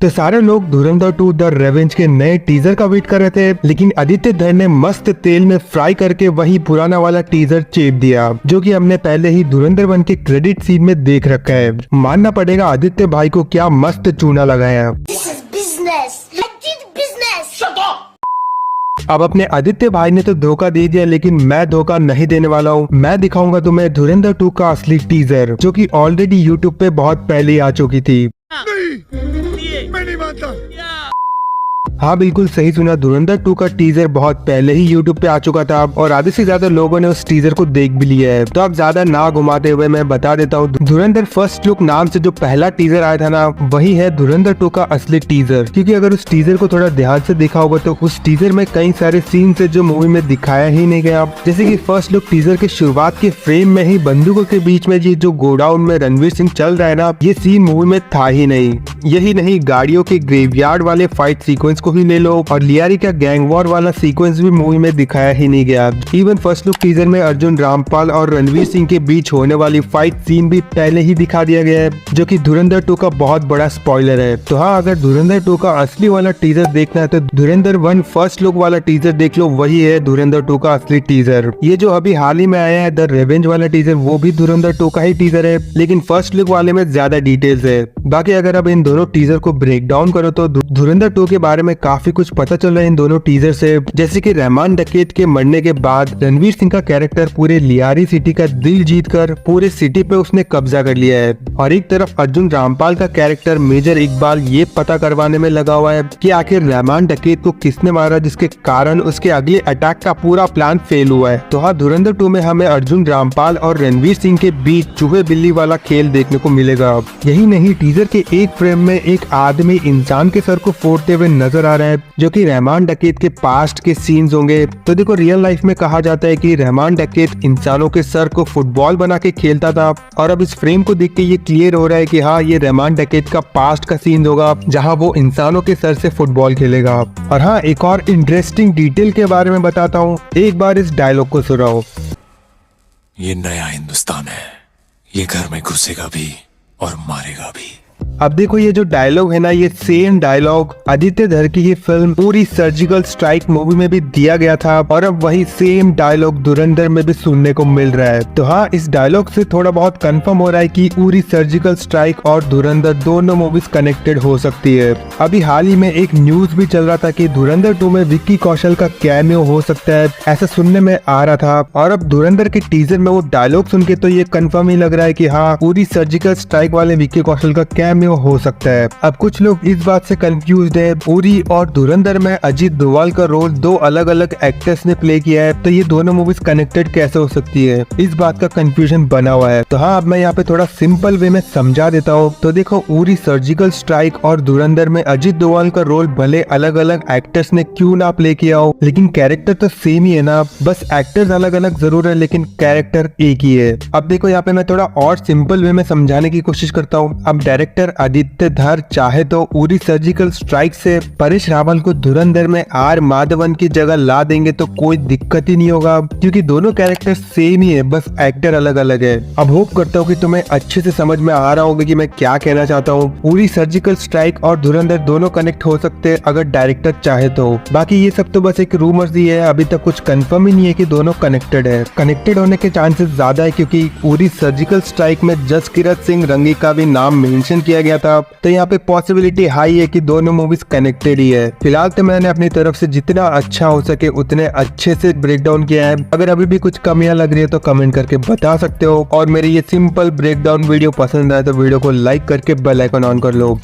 तो सारे लोग धुरंधर 2 द रेवेंज के नए टीजर का वेट कर रहे थे, लेकिन आदित्य धर ने मस्त तेल में फ्राई करके वही पुराना वाला टीजर चेप दिया, जो कि हमने पहले ही धुरंधर 1 के क्रेडिट सीन में देख रखा है। मानना पड़ेगा आदित्य भाई को, क्या मस्त चूना लगाया। अब अपने आदित्य भाई ने तो धोखा दे दिया, लेकिन मैं धोखा नहीं देने वाला हूँ। मैं दिखाऊंगा तुम्हें धुरंधर 2 का असली टीजर, जो कि ऑलरेडी यूट्यूब पे बहुत पहले ही आ चुकी थी। मैं नहीं मानता। हाँ बिल्कुल सही सुना, धुरंधर 2 का टीजर बहुत पहले ही YouTube पे आ चुका था और आधे से ज्यादा लोगों ने उस टीजर को देख भी लिया है। तो अब ज्यादा ना घुमाते हुए मैं बता देता हूँ, धुरंधर फर्स्ट लुक नाम से जो पहला टीजर आया था ना, वही है धुरंधर 2 का असली टीजर। क्योंकि अगर उस टीजर को थोड़ा ध्यान से देखा होगा तो उस टीजर में कई सारे सीन है जो मूवी में दिखाया ही नहीं गया। जैसे कि फर्स्ट लुक टीजर के शुरुआत के फ्रेम में ही बंदूकों के बीच में ये जो गोडाउन में रणवीर सिंह चल रहा है ना, ये सीन मूवी में था ही नहीं। यही नहीं, गाड़ियों के ग्रेवयार्ड वाले फाइट सीक्वेंस को ही ले लो और लियारी का गैंग वॉर वाला सीक्वेंस भी मूवी में दिखाया ही नहीं गया। इवन फर्स्ट लुक टीजर में अर्जुन रामपाल और रणवीर सिंह के बीच होने वाली फाइट सीन भी पहले ही दिखा दिया गया है, जो कि धुरंधर 2 का बहुत बड़ा स्पॉइलर है। तो हाँ, अगर धुरंधर 2 का असली वाला टीजर देखना है तो धुरंधर 1 फर्स्ट लुक वाला टीजर देख लो, वही है धुरंधर 2 का असली टीजर। ये जो अभी हाल ही में आया है द रेवेंज वाला टीजर, वो भी धुरंधर 2 का ही टीजर है, लेकिन फर्स्ट लुक वाले में ज्यादा डिटेल्स है। बाकी अगर अब इन दोनों टीजर को ब्रेक डाउन करो तो धुरंधर 2 के बारे में काफी कुछ पता चल रहा है इन दोनों टीजर से। जैसे कि रहमान डकैत के मरने के बाद रणवीर सिंह का कैरेक्टर पूरे लियारी सिटी का दिल जीतकर पूरे सिटी पे उसने कब्जा कर लिया है, और एक तरफ अर्जुन रामपाल का कैरेक्टर मेजर इकबाल ये पता करवाने में लगा हुआ है कि आखिर रहमान डकैत को किसने मारा, जिसके कारण उसके अगले अटैक का पूरा प्लान फेल हुआ है। तो हाँ, धुरंधर 2 में हमें अर्जुन रामपाल और रणवीर सिंह के बीच चूहे बिल्ली वाला खेल देखने को मिलेगा। यही नहीं, टीजर के एक फ्रेम में एक आदमी इंसान के सर को फोड़ते हुए नजर आ रहा है, जो कि रहमान डकैत के पास्ट के सीन्स होंगे। तो देखो, रियल लाइफ में कहा जाता है कि रहमान डकैत इंसानों के सर को फुटबॉल बना के खेलता था, और अब इस फ्रेम को देख के ये क्लियर हो रहा है कि हाँ, ये रहमान डकैत का पास्ट का सीन होगा जहाँ वो इंसानों के सर से फुटबॉल खेलेगा। और हाँ, एक और इंटरेस्टिंग डिटेल के बारे में बताता हूँ, एक बार इस डायलॉग को सुनाओ। ये नया हिंदुस्तान है, ये घर में घुसेगा भी और मारेगा भी। अब देखो, ये जो डायलॉग है ना, ये सेम डायलॉग आदित्य धर की ये फिल्म पूरी सर्जिकल स्ट्राइक मूवी में भी दिया गया था, और अब वही सेम डायलॉग धुरंधर में भी सुनने को मिल रहा है। तो हाँ, इस डायलॉग से थोड़ा बहुत कंफर्म हो रहा है कि पूरी सर्जिकल स्ट्राइक और धुरंधर दोनों मूवीज कनेक्टेड हो सकती है। अभी हाल ही में एक न्यूज भी चल रहा था कि धुरंधर 2 में विक्की कौशल का कैमियो हो सकता है, ऐसा सुनने में आ रहा था। और अब धुरंधर के टीजर में वो डायलॉग सुन के तो ये कंफर्म ही लग रहा है कि हाँ, पूरी सर्जिकल स्ट्राइक वाले विक्की कौशल का कैमियो हो सकता है। अब कुछ लोग इस बात से कंफ्यूज्ड है, उरी और धुरंधर में अजीत डोभाल का रोल दो अलग अलग एक्टर्स ने प्ले किया है, तो ये दोनों मूवीज कनेक्टेड कैसे हो सकती है, इस बात का कंफ्यूजन बना हुआ है। तो हाँ, अब मैं यहाँ पे थोड़ा सिंपल वे में समझा देता हूँ। तो देखो, उरी सर्जिकल स्ट्राइक और धुरंधर में अजीत डोभाल का रोल भले अलग अलग एक्टर्स ने क्यों ना प्ले किया हो, लेकिन कैरेक्टर तो सेम ही है ना, बस एक्टर्स अलग अलग जरूर है लेकिन कैरेक्टर एक ही है। अब देखो, यहाँ पे मैं थोड़ा और सिंपल वे में समझाने की कोशिश करता हूँ। अब डायरेक्टर आदित्य धर चाहे तो उरी सर्जिकल स्ट्राइक से परेश रावल को धुरंधर में आर माधवन की जगह ला देंगे तो कोई दिक्कत ही नहीं होगा, क्योंकि दोनों कैरेक्टर सेम ही है, बस एक्टर अलग अलग है। अब होप करता हूँ कि तुम्हें अच्छे से समझ में आ रहा होगा कि मैं क्या कहना चाहता हूँ। उरी सर्जिकल स्ट्राइक और धुरंधर दोनों कनेक्ट हो सकते हैं अगर डायरेक्टर चाहे तो। बाकी ये सब तो बस एक रूमर्स ही है, अभी तक कुछ कंफर्म ही नहीं है कि दोनों कनेक्टेड है। कनेक्टेड होने के चांसेस ज्यादा है, क्योंकि उरी सर्जिकल स्ट्राइक में जसकीरत सिंह रंगी का भी नाम मेंशन किया गया था, तो यहाँ पे पॉसिबिलिटी हाई है कि दोनों मूवीज कनेक्टेड ही है। फिलहाल तो मैंने अपनी तरफ से जितना अच्छा हो सके उतने अच्छे से ब्रेक डाउन किया है। अगर अभी भी कुछ कमियां लग रही है तो कमेंट करके बता सकते हो, और मेरी ये सिंपल ब्रेक डाउन वीडियो पसंद आए तो वीडियो को लाइक करके बेल आइकन ऑन कर लो।